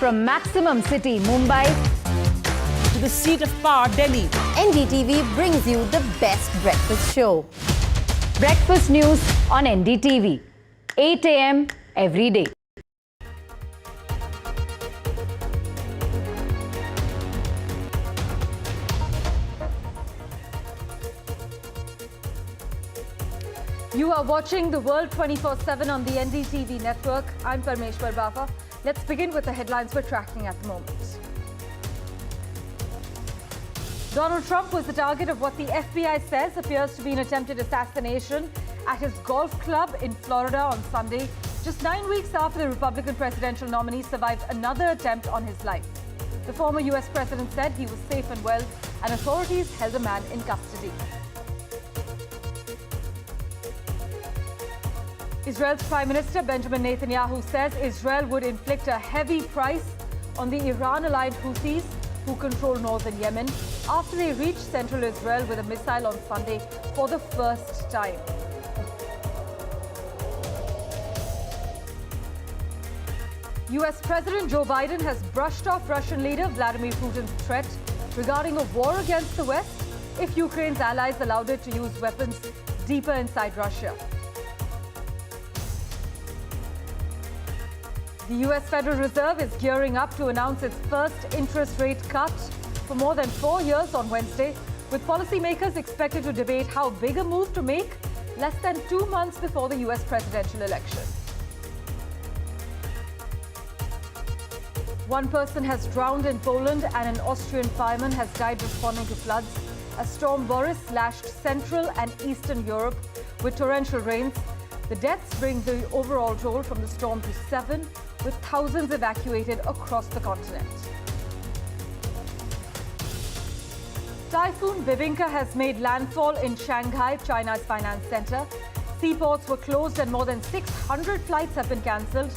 From Maximum City, Mumbai, to the seat of power, Delhi, NDTV brings you the best breakfast show. breakfast news on NDTV, 8 a.m. every day. You are watching The World 24/7 on the NDTV network. I'm Parmeshwar Bava. Let's begin with the headlines we're tracking at the moment. Donald Trump was the target of what the FBI says appears to be an attempted assassination at his golf club in Florida on Sunday, just 9 weeks after the Republican presidential nominee survived another attempt on his life. The former US president said he was safe and well, and authorities held a man in custody. Israel's Prime Minister Benjamin Netanyahu says Israel would inflict a heavy price on the Iran-aligned Houthis who control northern Yemen after they reached central Israel with a missile on Sunday for the first time. US President Joe Biden has brushed off Russian leader Vladimir Putin's threat regarding a war against the West if Ukraine's allies allowed it to use weapons deeper inside Russia. The US Federal Reserve is gearing up to announce its first interest rate cut for more than 4 years on Wednesday, with policymakers expected to debate how big a move to make less than 2 months before the US presidential election. One person has drowned in Poland and an Austrian fireman has died responding to floods as Storm Boris lashed Central and Eastern Europe with torrential rains. The deaths bring the overall toll from the storm to 7, with thousands evacuated across the continent. Typhoon Bibinka has made landfall in Shanghai, China's finance center. Seaports were closed and more than 600 flights have been cancelled.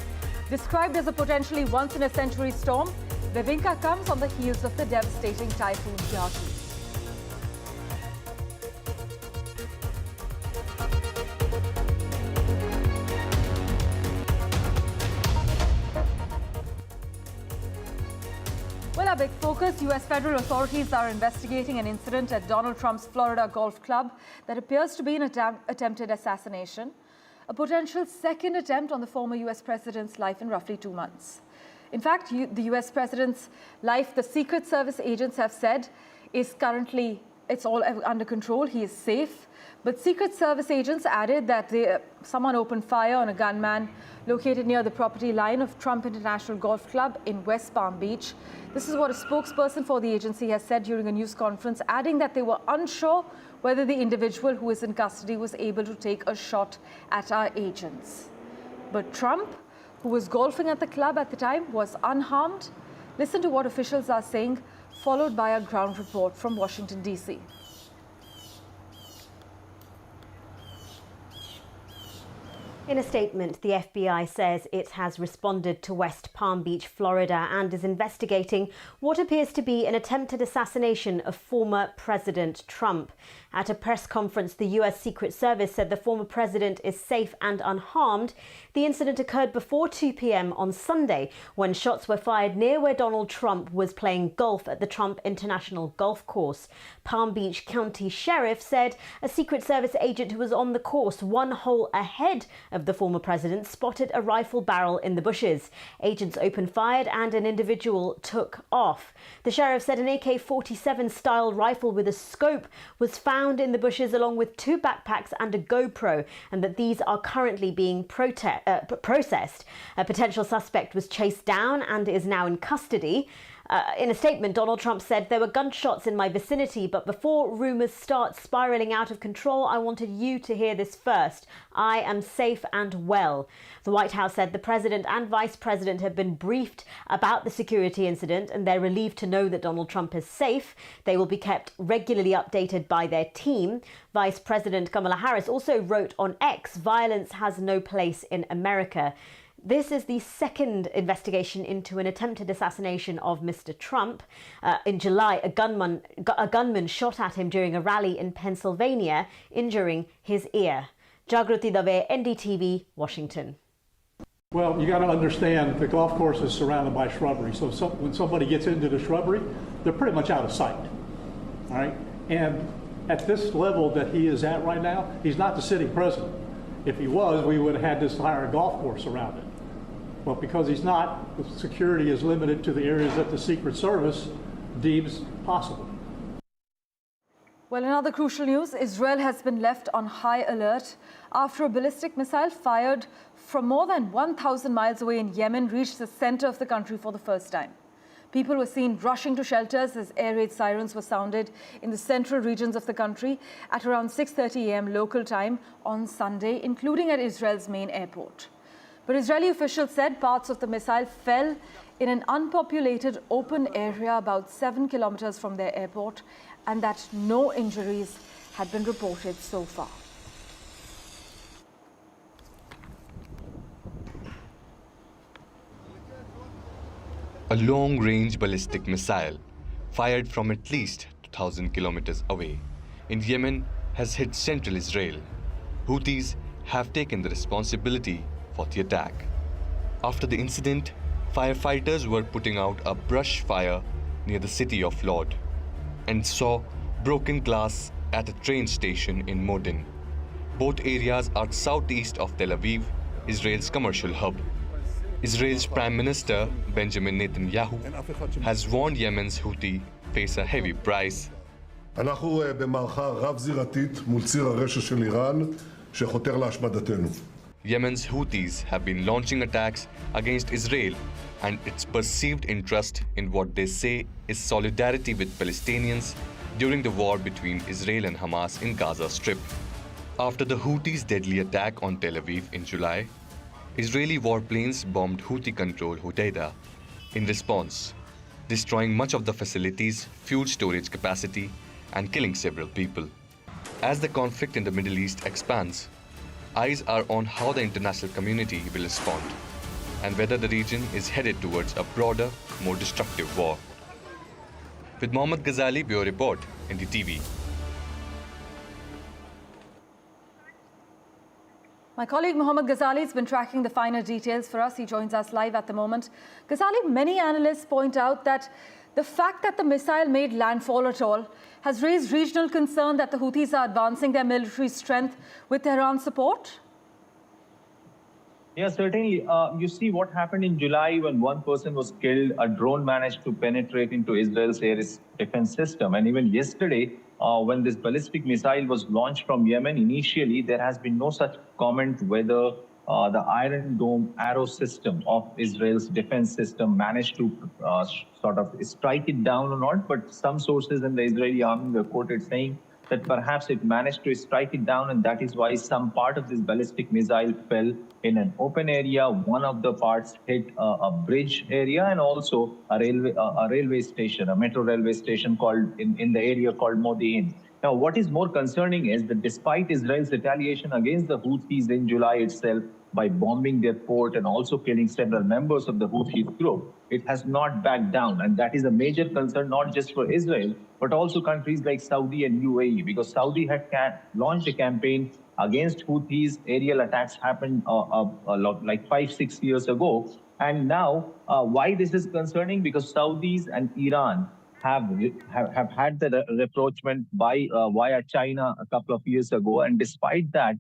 Described as a potentially once-in-a-century storm, Bibinka comes on the heels of the devastating Typhoon Houthi. Well, our big focus, US federal authorities are investigating an incident at Donald Trump's Florida golf club that appears to be an attempted assassination, a potential second attempt on the former US president's life in roughly 2 months. In fact, the US president's life, the Secret Service agents have said, is currently, it's all under control, he is safe. But Secret Service agents added that someone opened fire on a gunman located near the property line of Trump International Golf Club in West Palm Beach. This is what a spokesperson for the agency has said during a news conference, adding that they were unsure whether the individual who is in custody was able to take a shot at our agents. But Trump, who was golfing at the club at the time, was unharmed. Listen to what officials are saying, followed by a ground report from Washington, D.C. In a statement, the FBI says it has responded to West Palm Beach, Florida, and is investigating what appears to be an attempted assassination of former President Trump. At a press conference, the US Secret Service said the former president is safe and unharmed. The incident occurred before 2 p.m. on Sunday when shots were fired near where Donald Trump was playing golf at the Trump International Golf Course. Palm Beach County Sheriff said a Secret Service agent who was on the course 1 hole ahead of the former president spotted a rifle barrel in the bushes. Agents opened fire and an individual took off. The sheriff said an AK-47 style rifle with a scope was found in the bushes along with 2 backpacks and a GoPro, and that these are currently being processed. A potential suspect was chased down and is now in custody. In a statement, Donald Trump said, "There were gunshots in my vicinity, but before rumours start spiralling out of control, I wanted you to hear this first. I am safe and well." The White House said the president and vice president have been briefed about the security incident and they're relieved to know that Donald Trump is safe. They will be kept regularly updated by their team. Vice President Kamala Harris also wrote on X, "Violence has no place in America." This is the second investigation into an attempted assassination of Mr. Trump. In July, a gunman shot at him during a rally in Pennsylvania, injuring his ear. Jagruti Dave, NDTV, Washington. Well, you got to understand the golf course is surrounded by shrubbery. So when somebody gets into the shrubbery, they're pretty much out of sight. All right? And at this level that he is at right now, he's not the sitting president. If he was, we would have had this entire golf course around it. But because he's not, the security is limited to the areas that the Secret Service deems possible. Well, in other crucial news, Israel has been left on high alert after a ballistic missile fired from more than 1,000 miles away in Yemen reached the center of the country for the first time. People were seen rushing to shelters as air raid sirens were sounded in the central regions of the country at around 6:30 a.m. local time on Sunday, including at Israel's main airport. But Israeli officials said parts of the missile fell in an unpopulated open area about 7 kilometers from their airport, and that no injuries had been reported so far. A long-range ballistic missile, fired from at least 2,000 kilometers away, in Yemen has hit central Israel. Houthis have taken the responsibility for the attack. After the incident, firefighters were putting out a brush fire near the city of Lod and saw broken glass at a train station in Modin. Both areas are southeast of Tel Aviv, Israel's commercial hub. Israel's Prime Minister Benjamin Netanyahu has warned Yemen's Houthi face a heavy price. אנחנו במערכה רב-זירתית מול ציר הרשע של איראן שחותר להשמדתנו. Yemen's Houthis have been launching attacks against Israel and its perceived interest in what they say is solidarity with Palestinians during the war between Israel and Hamas in Gaza Strip. After the Houthis' deadly attack on Tel Aviv in July, Israeli warplanes bombed Houthi-controlled Hodeidah in response, destroying much of the facility's fuel storage capacity and killing several people. As the conflict in the Middle East expands, eyes are on how the international community will respond and whether the region is headed towards a broader, more destructive war. With Mohammad Ghazali, Bureau Report, NDTV. My colleague Mohammad Ghazali has been tracking the finer details for us. He joins us live at the moment. Ghazali, many analysts point out that the fact that the missile made landfall at all has raised regional concern that the Houthis are advancing their military strength with Tehran's support. Yeah, certainly. You see what happened in July when one person was killed, a drone managed to penetrate into Israel's air defense system. And even yesterday, when this ballistic missile was launched from Yemen, initially there has been no such comment whether the Iron Dome arrow system of Israel's defense system managed to sort of strike it down or not. But some sources in the Israeli army were quoted saying that perhaps it managed to strike it down, and that is why some part of this ballistic missile fell in an open area. One of the parts hit a bridge area and also a railway station, a metro railway station called in the area called Modi'in. Now, what is more concerning is that despite Israel's retaliation against the Houthis in July itself by bombing their port and also killing several members of the Houthi group, it has not backed down. And that is a major concern, not just for Israel, but also countries like Saudi and UAE, because Saudi had launched a campaign against Houthis. Aerial attacks happened like 5-6 years ago. And now, why this is concerning? Because Saudis and Iran have had the rapprochement via China a couple of years ago. And despite that,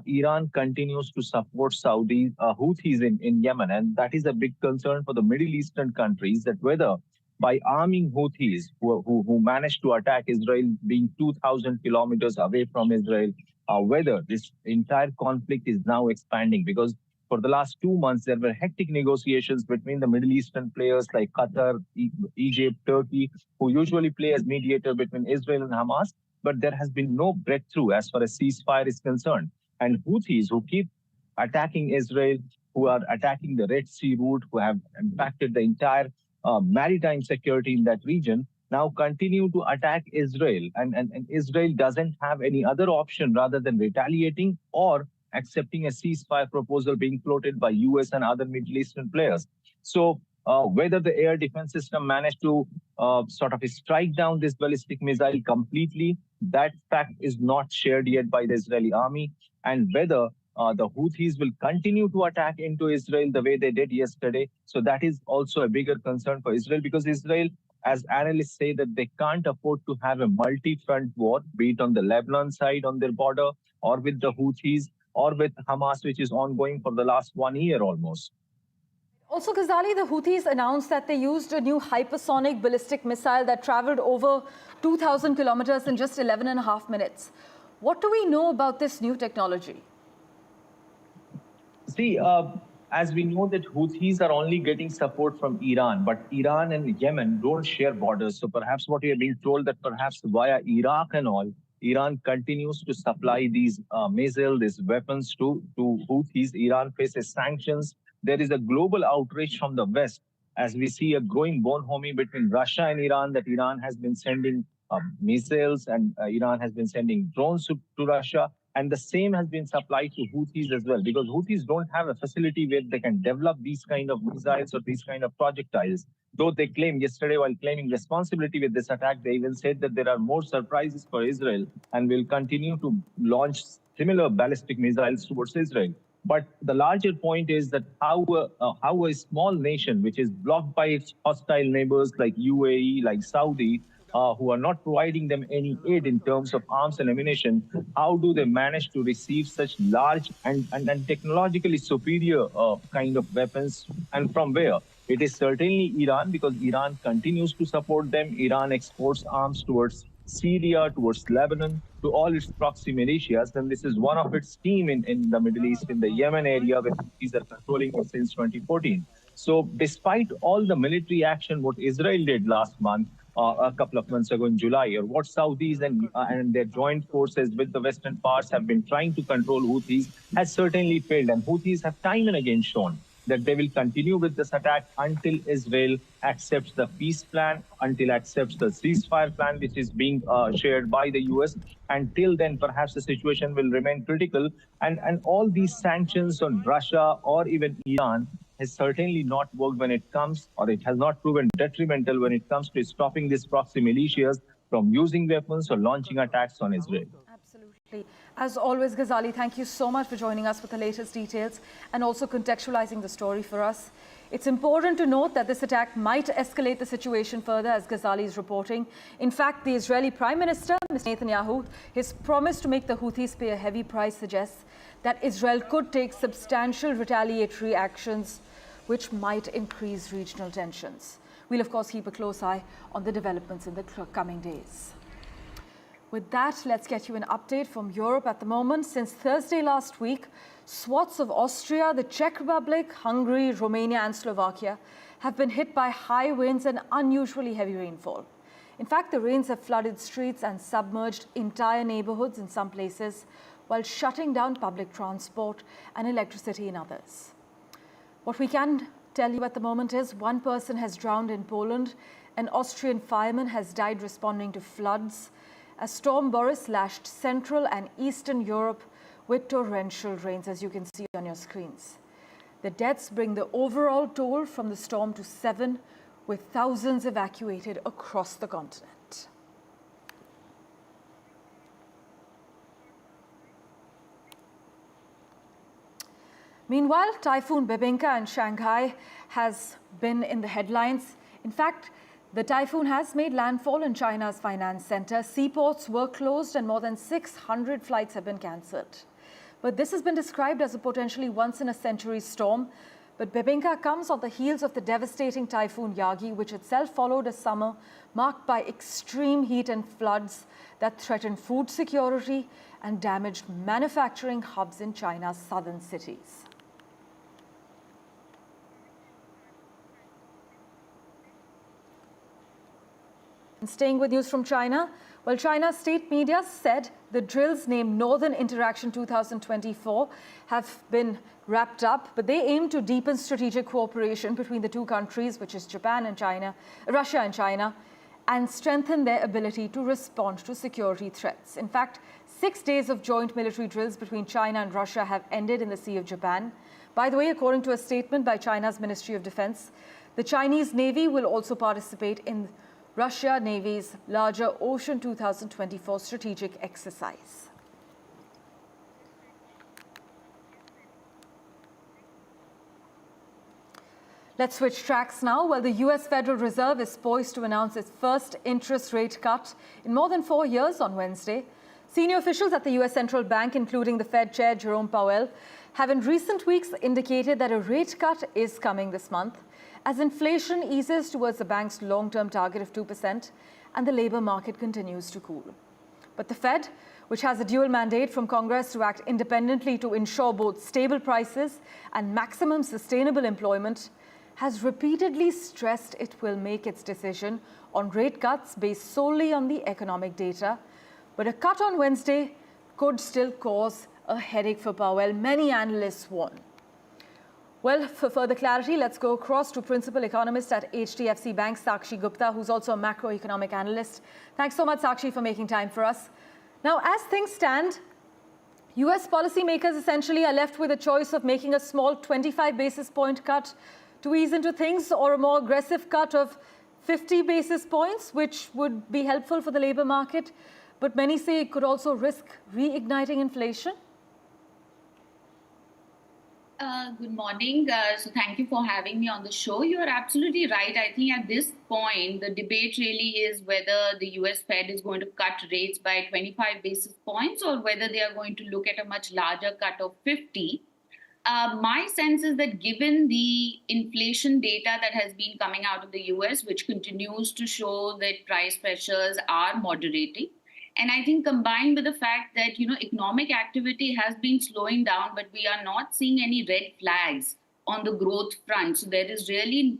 Iran continues to support Saudi Houthis in Yemen. And that is a big concern for the Middle Eastern countries, that whether by arming Houthis who managed to attack Israel, being 2,000 kilometers away from Israel, whether this entire conflict is now expanding. Because for the last 2 months, there were hectic negotiations between the Middle Eastern players like Qatar, Egypt, Turkey, who usually play as mediator between Israel and Hamas. But there has been no breakthrough as far as ceasefire is concerned. And Houthis who keep attacking Israel, who are attacking the Red Sea route, who have impacted the entire maritime security in that region, now continue to attack Israel. And Israel doesn't have any other option rather than retaliating or accepting a ceasefire proposal being floated by US and other Middle Eastern players. So whether the air defense system managed to sort of strike down this ballistic missile completely, that fact is not shared yet by the Israeli army. And whether the Houthis will continue to attack into Israel the way they did yesterday. So that is also a bigger concern for Israel, because Israel, as analysts say, that they can't afford to have a multi-front war, be it on the Lebanon side on their border, or with the Houthis, or with Hamas, which is ongoing for the last 1 year almost. Also, Ghazali, the Houthis announced that they used a new hypersonic ballistic missile that traveled over 2,000 kilometers in just 11 and a half minutes. What do we know about this new technology? See, as we know that Houthis are only getting support from Iran, but Iran and Yemen don't share borders. So perhaps what we are being told that perhaps via Iraq and all, Iran continues to supply these missiles, these weapons to Houthis. Iran faces sanctions. There is a global outrage from the West as we see a growing bonhomie between Russia and Iran, that Iran has been sending missiles and Iran has been sending drones to Russia. And the same has been supplied to Houthis as well, because Houthis don't have a facility where they can develop these kind of missiles or these kind of projectiles. Though they claim yesterday, while claiming responsibility with this attack, they even said that there are more surprises for Israel and will continue to launch similar ballistic missiles towards Israel. But the larger point is that how a small nation, which is blocked by its hostile neighbors like UAE, like Saudi, who are not providing them any aid in terms of arms and ammunition, how do they manage to receive such large and technologically superior kind of weapons, and from where? It is certainly Iran, because Iran continues to support them. Iran exports arms towards Syria, towards Lebanon, to all its proxy militias, and this is one of its team in the Middle East, in the Yemen area, where these are controlling since 2014. So despite all the military action, what Israel did last month, a couple of months ago in July, or what Saudis and their joint forces with the Western powers have been trying to control Houthis, has certainly failed. And Houthis have time and again shown that they will continue with this attack until Israel accepts the peace plan, until accepts the ceasefire plan, which is being shared by the US. Until then, perhaps the situation will remain critical. And all these sanctions on Russia or even Iran has certainly not worked when it comes, or it has not proven detrimental when it comes to stopping these proxy militias from using weapons or launching attacks on Israel. Absolutely. As always, Ghazali, thank you so much for joining us with the latest details and also contextualizing the story for us. It's important to note that this attack might escalate the situation further, as Ghazali is reporting. In fact, the Israeli Prime Minister, Mr. Netanyahu, his promise to make the Houthis pay a heavy price suggests that Israel could take substantial retaliatory actions which might increase regional tensions. We'll, of course, keep a close eye on the developments in the coming days. With that, let's get you an update from Europe at the moment. Since Thursday last week, swaths of Austria, the Czech Republic, Hungary, Romania and Slovakia have been hit by high winds and unusually heavy rainfall. In fact, the rains have flooded streets and submerged entire neighborhoods in some places, while shutting down public transport and electricity in others. What we can tell you at the moment is one person has drowned in Poland, an Austrian fireman has died responding to floods, as Storm Boris lashed Central and Eastern Europe with torrential rains, as you can see on your screens. The deaths bring the overall toll from the storm to 7, with thousands evacuated across the continent. Meanwhile, Typhoon Bebinka in Shanghai has been in the headlines. In fact, the typhoon has made landfall in China's finance center. Seaports were closed and more than 600 flights have been cancelled. But this has been described as a potentially once-in-a-century storm. But Bebinka comes on the heels of the devastating typhoon Yagi, which itself followed a summer marked by extreme heat and floods that threatened food security and damaged manufacturing hubs in China's southern cities. Staying with news from China, well, China's state media said the drills named Northern Interaction 2024 have been wrapped up, but they aim to deepen strategic cooperation between the two countries, which is Japan and China, Russia and China, and strengthen their ability to respond to security threats. In fact, 6 days of joint military drills between China and Russia have ended in the Sea of Japan. By the way, according to a statement by China's Ministry of Defense, the Chinese Navy will also participate in Russia Navy's larger Ocean 2024 strategic exercise. Let's switch tracks now. Well, the US Federal Reserve is poised to announce its first interest rate cut in more than 4 years on Wednesday. Senior officials at the US Central Bank, including the Fed Chair Jerome Powell, have in recent weeks indicated that a rate cut is coming this month as inflation eases towards the bank's long-term target of 2% and the labor market continues to cool. But the Fed, which has a dual mandate from Congress to act independently to ensure both stable prices and maximum sustainable employment, has repeatedly stressed it will make its decision on rate cuts based solely on the economic data. But a cut on Wednesday could still cause a headache for Powell, many analysts warn. Well, for further clarity, let's go across to principal economist at HDFC Bank, Sakshi Gupta, who's also a macroeconomic analyst. Thanks so much, Sakshi, for making time for us. Now, as things stand, US policymakers essentially are left with a choice of making a small 25 basis point cut to ease into things, or a more aggressive cut of 50 basis points, which would be helpful for the labor market. But many say it could also risk reigniting inflation. Good morning. So thank you for having me on the show. You are absolutely right. I think at this point, the debate really is whether the US Fed is going to cut rates by 25 basis points or whether they are going to look at a much larger cut of 50. My sense is that given the inflation data that has been coming out of the US, which continues to show that price pressures are moderating, and I think combined with the fact that, economic activity has been slowing down, but we are not seeing any red flags on the growth front. So there is really,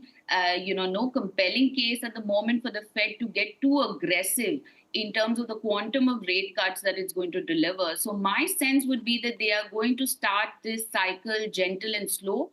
no compelling case at the moment for the Fed to get too aggressive in terms of the quantum of rate cuts that it's going to deliver. So my sense would be that they are going to start this cycle gentle and slow,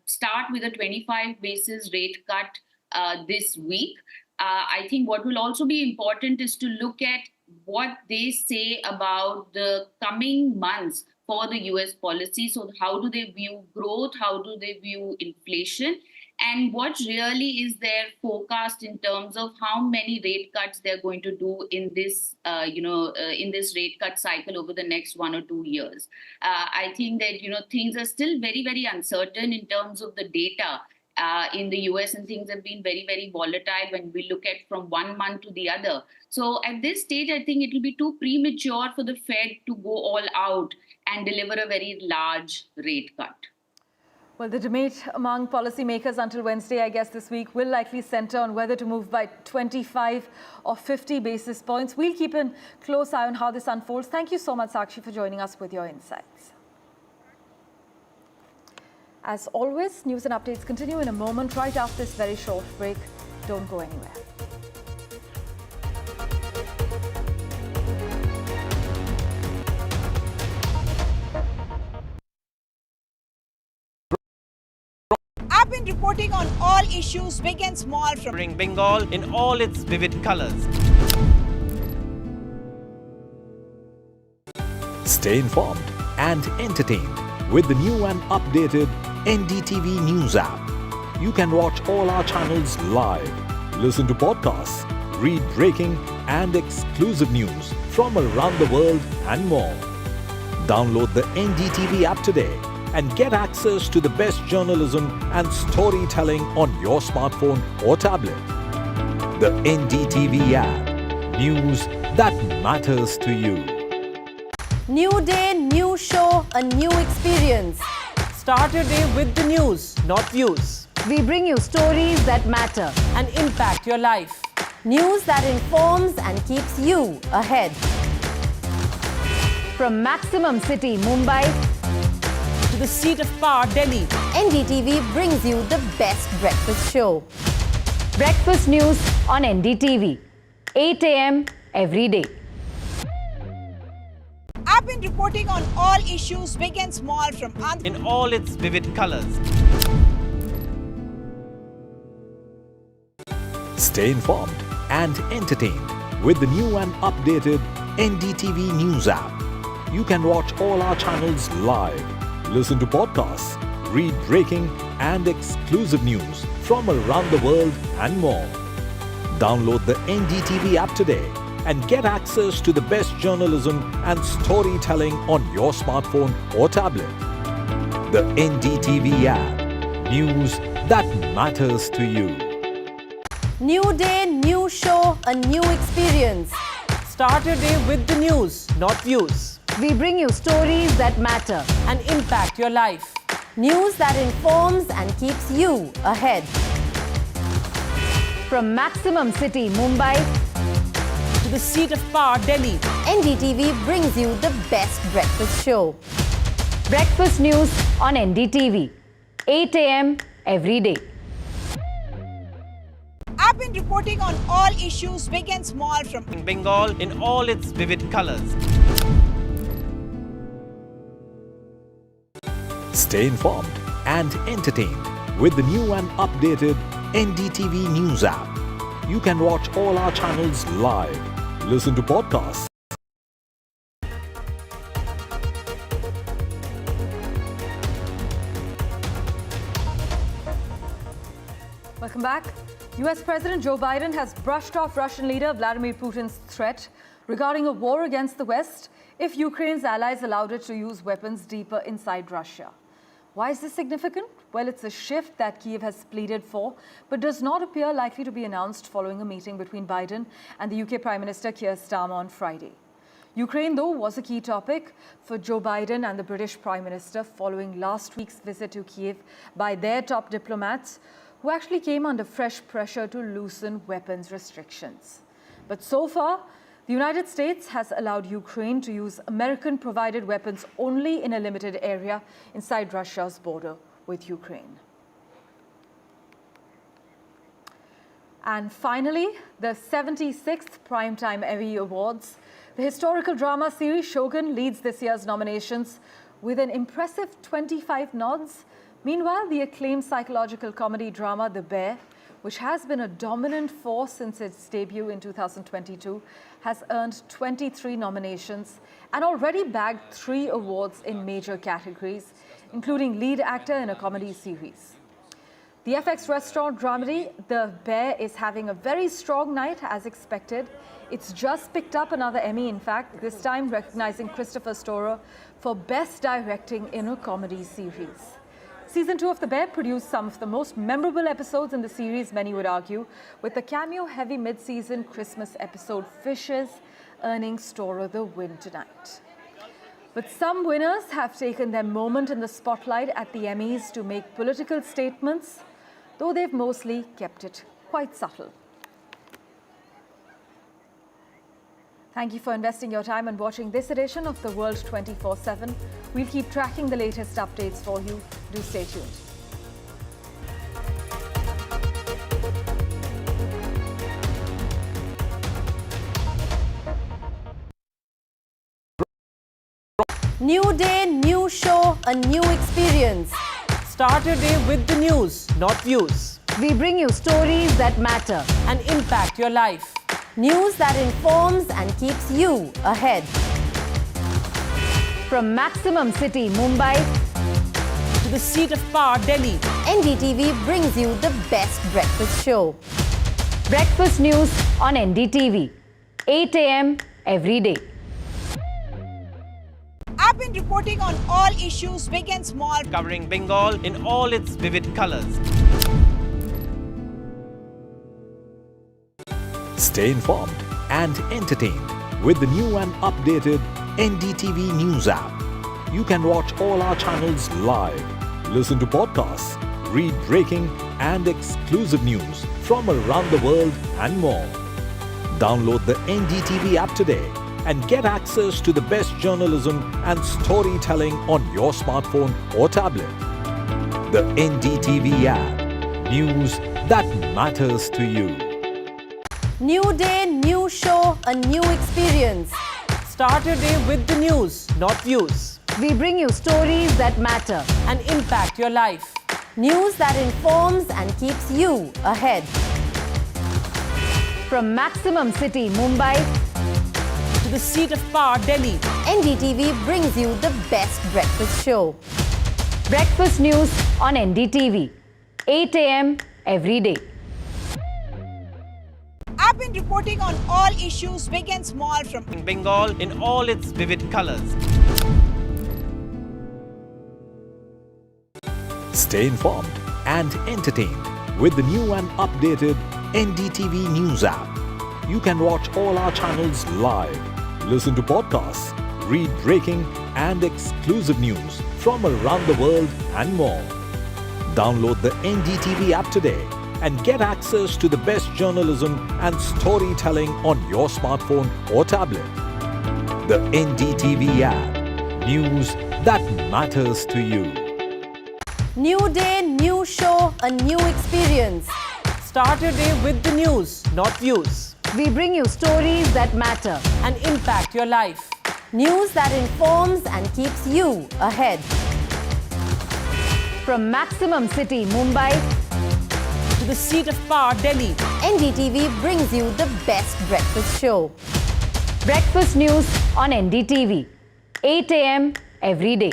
start with a 25 basis rate cut this week. I think what will also be important is to look at what they say about the coming months for the US policy. So how do they view growth? How do they view inflation? And what really is their forecast in terms of how many rate cuts they're going to do in this, in this rate cut cycle over the next 1 or 2 years. I think that, things are still very, very uncertain in terms of the data in the US, and things have been very, very volatile when we look at from 1 month to the other. So at this stage, I think it will be too premature for the Fed to go all out and deliver a very large rate cut. Well, the debate among policymakers until Wednesday, I guess, this week will likely center on whether to move by 25 or 50 basis points. We'll keep a close eye on how this unfolds. Thank you so much, Sakshi, for joining us with your insights. As always, news and updates continue in a moment right after this very short break. Don't go anywhere. I've been reporting on all issues, big and small, from Bengal in all its vivid colors. Stay informed and entertained with the new and updated NDTV News app. You can watch all our channels live, listen to podcasts, read breaking and exclusive news from around the world and more. Download the NDTV app today and get access to the best journalism and storytelling on your smartphone or tablet. The NDTV app. News that matters to you. New day, new show, a new experience. Start your day with the news, not views, We bring you stories that matter. and impact your life. News that informs and keeps you ahead. From Maximum City, Mumbai, To the seat of power, Delhi. NDTV brings you the best breakfast show. breakfast news on NDTV. 8 a.m. every day. I've been reporting on all issues, big and small, from Andhra. In all its vivid colors. Stay informed and entertained with the new and updated NDTV News app. You can watch all our channels live, listen to podcasts, read breaking and exclusive news from around the world and more. Download the NDTV app today and get access to the best journalism and storytelling on your smartphone or tablet. The NDTV app. News that matters to you. New day, new show, a new experience. Start your day with the news, not views. We bring you stories that matter And impact your life. News that informs and keeps you ahead. from Maximum City, Mumbai, To the seat of power, Delhi. NDTV brings you the best breakfast show. breakfast news on NDTV, 8 a.m. every day. I've been reporting on all issues, big and small, from Bengal in all its vivid colors. Stay informed and entertained with the new and updated NDTV News app. You can watch all our channels live, listen to podcasts, Welcome back. US President Joe Biden has brushed off Russian leader Vladimir Putin's threat regarding a war against the West if Ukraine's allies allowed it to use weapons deeper inside Russia. Why is this significant? Well, it's a shift that Kyiv has pleaded for, but does not appear likely to be announced following a meeting between Biden and the UK Prime Minister Keir Starmer on Friday. Ukraine, though, was a key topic for Joe Biden and the British Prime Minister following last week's visit to Kyiv by their top diplomats, who actually came under fresh pressure to loosen weapons restrictions. But so far, the United States has allowed Ukraine to use American-provided weapons only in a limited area inside Russia's border with Ukraine. And finally, the 76th Primetime Emmy Awards. The historical drama series Shogun leads this year's nominations with an impressive 25 nods. Meanwhile, the acclaimed psychological comedy drama The Bear, which has been a dominant force since its debut in 2022, has earned 23 nominations and already bagged 3 awards in major categories, including lead actor in a comedy series. The FX restaurant dramedy The Bear is having a very strong night as expected. It's just picked up another Emmy, in fact, this time recognizing Christopher Storer for Best Directing in a Comedy Series. Season 2 of The Bear produced some of the most memorable episodes in the series, many would argue, with the cameo-heavy mid-season Christmas episode Fishes earning Storer the win tonight. But some winners have taken their moment in the spotlight at the Emmys to make political statements, though they've mostly kept it quite subtle. Thank you for investing your time and watching this edition of The World 24/7. We'll keep tracking the latest updates for you. Do stay tuned. New day, new show, a new experience. Start your day with the news, not views. We bring you stories that matter And impact your life. News that informs and keeps you ahead. from Maximum City, Mumbai, To the seat of power, Delhi. NDTV brings you the best breakfast show. breakfast news on NDTV, 8 a.m. every day. I've been reporting on all issues, big and small, Covering Bengal in all its vivid colors. Stay informed and entertained with the new and updated NDTV News app. You can watch all our channels live, listen to podcasts, read breaking and exclusive news from around the world and more. Download the NDTV app today and get access to the best journalism and storytelling on your smartphone or tablet. The NDTV app. News that matters to you. New day, new show, a new experience. Start your day with the news, not views. We bring you stories that matter And impact your life. News that informs and keeps you ahead. from Maximum City, Mumbai, To the seat of power, Delhi. NDTV brings you the best breakfast show. breakfast news on NDTV, 8 a.m. every day. I've been reporting on all issues, big and small, from Bengal in all its vivid colors. Stay informed and entertained with the new and updated NDTV News app. You can watch all our channels live, listen to podcasts, read breaking and exclusive news from around the world and more. Download the NDTV app today and get access to the best journalism and storytelling on your smartphone or tablet. The NDTV app. News that matters to you. New day, new show, a new experience. Start your day with the news, not views. We bring you stories that matter And impact your life. News that informs and keeps you ahead. from Maximum City, Mumbai, To the seat of power, Delhi. NDTV brings you the best breakfast show. breakfast news on NDTV, 8 a.m. every day.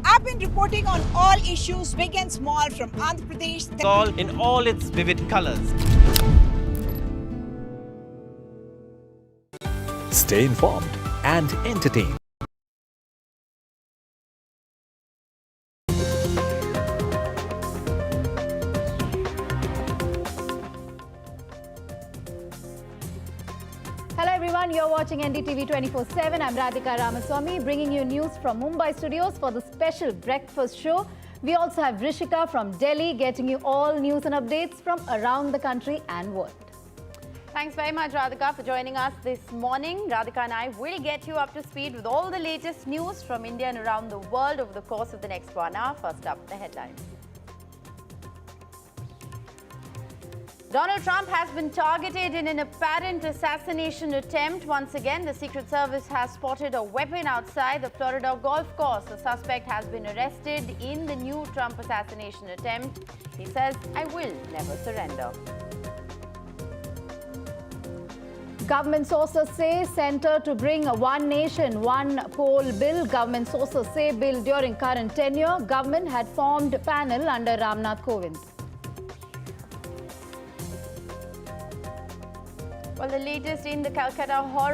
I've been reporting on all issues, big and small, from Andhra Pradesh. All in all its vivid colors. Stay informed and entertained. Hello everyone, you're watching NDTV 24/7. I'm Radhika Ramaswamy, bringing you news from Mumbai studios for the special breakfast show. We also have Rishika from Delhi, getting you all news and updates from around the country and world. Thanks very much, Radhika, for joining us this morning. Radhika and I will get you up to speed with all the latest news from India and around the world over the course of the next 1 hour. First up, the headlines. Donald Trump has been targeted in an apparent assassination attempt. Once again, the Secret Service has spotted a weapon outside the Florida golf course. The suspect has been arrested in the new Trump assassination attempt. He says, "I will never surrender." Government sources say Centre to bring a One Nation, One Poll bill. Government sources say bill during current tenure. Government had formed panel under Ramnath Kovind. Well, the latest in the Calcutta horror